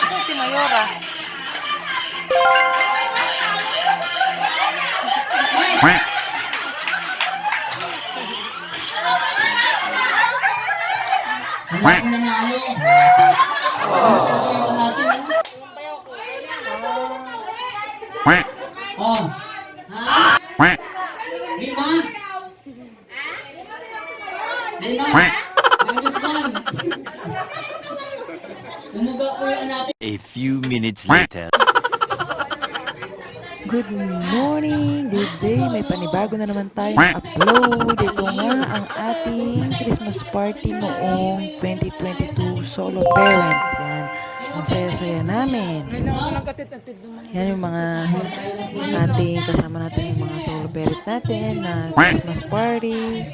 Ito si Mayora. Wala ko nanalo. Ito natin. Oh. Ha? 5? 5? Minus 1. Umuga po yung natin. A few minutes later. Good morning, good day. May panibago na naman tayong upload. Ito nga ang ating Christmas party noong 2022 solo parent. Yan, ang saya-saya namin. Yan yung mga ating kasama natin, yung mga solo parent natin na Christmas party.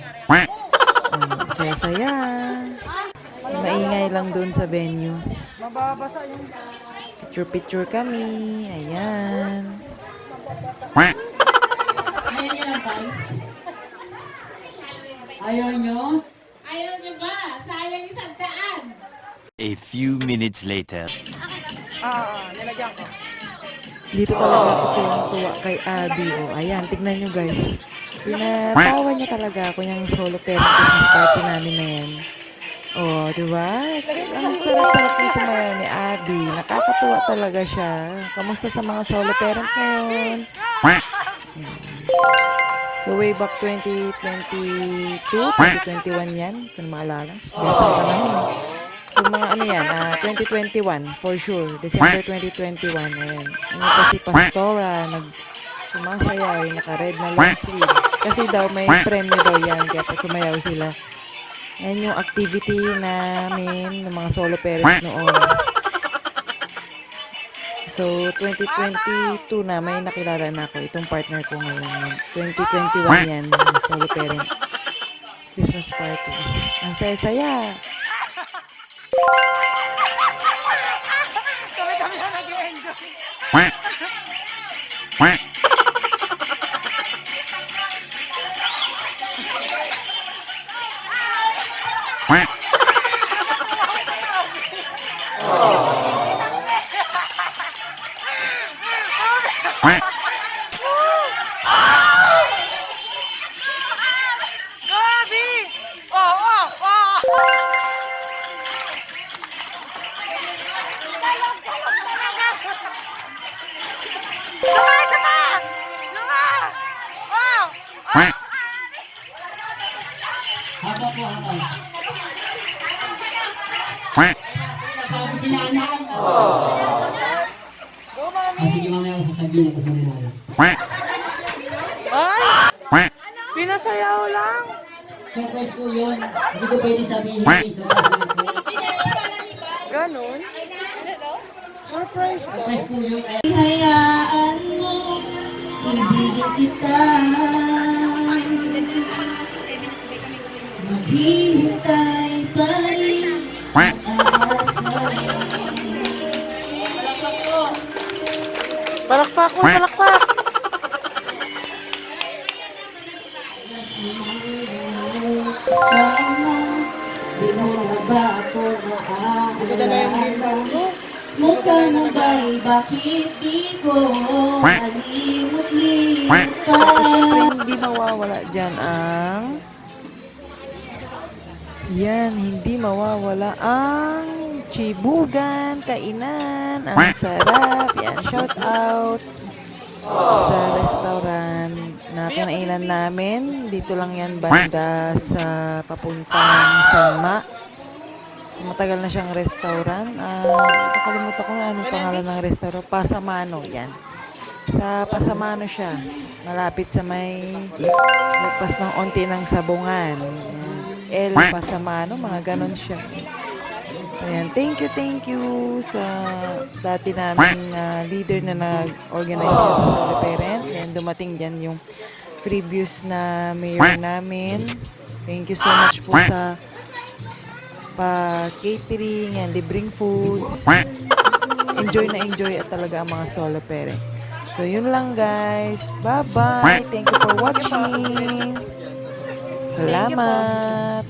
Saya-saya. Maingay lang dun sa venue. Mababasa yung picture-picture kami. Ayan. Ayaw niyo ng pants? Ayaw niyo? Ayaw niyo ba? Sayang 100. A few minutes later. Nilagyan ko. Dito talaga ako tuwang-tuwa kay Abby. O, ayan, tignan nyo guys. Pinatawa niya talaga ako yung solo parent Christmas party namin na yan. Oh, diba? Ang sarap-sarap yung sumayaw ni Abby. Nakakatuwa talaga siya. Kamusta sa mga solo parent ngayon? So, way back 2022, 2021 yan. Kung maalala. Best ang panahon. So, mga ano yan, 2021, for sure. December 2021. Ayan. Ano pa si Pastora, sumasayaw, naka-red na long sleeve. Kasi daw, may premyo daw yan. Kaya pa sumayaw sila. Yan yung activity namin ng mga solo parents noon. So, 2022 na may nakilala na ako. Itong partner ko ngayon. 2021 yan, solo parent. Christmas party. Ang saya-saya. Kami na nag-enjoy. Haba po, haba. Napapagod si nanay. Sige, mamaya ako sasabihin ako sa nanay. Ay! Pinasayaw lang. Surprise po yun. Hindi ko pwede sabihin. Surprise lang po. Ganon? Surprise po. Surprise po yun. Hayaan mo, ibigin kita. Maghihintay pa rin ang asa. Palakpak mo, palakpak. Sana, di mo na ba ako maaalala? Mukha mo ba'y bakit di ko malimut-limutan? Hindi mawawala dyan ang... Yan, hindi mawawala ang chibugan, kainan, ang sarap. Yan, shout out sa restaurant na kinainan namin. Dito lang yan banda sa papuntang Sanma. So, matagal na siyang restaurant. Nakalimutan ko na anong pangalan ng restaurant. Pasamano, yan. Sa Pasamano siya. Malapit sa may lagpas ng onti ng Sabungan. Yan. El Pasamano, mga ganon siya. So, yan. Thank you sa dati namin leader na nag-organize siya sa Solo Parent. And dumating dyan yung previous na mayor namin. Thank you so much po sa pa-catering and libreng foods. Enjoy na enjoy at talaga ang mga solo parent. So, yun lang guys. Bye-bye. Thank you for watching. Salamat.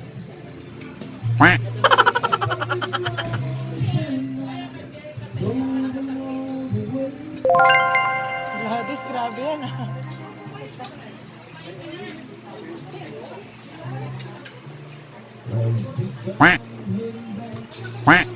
Gladys, grabe yan ah. Quack.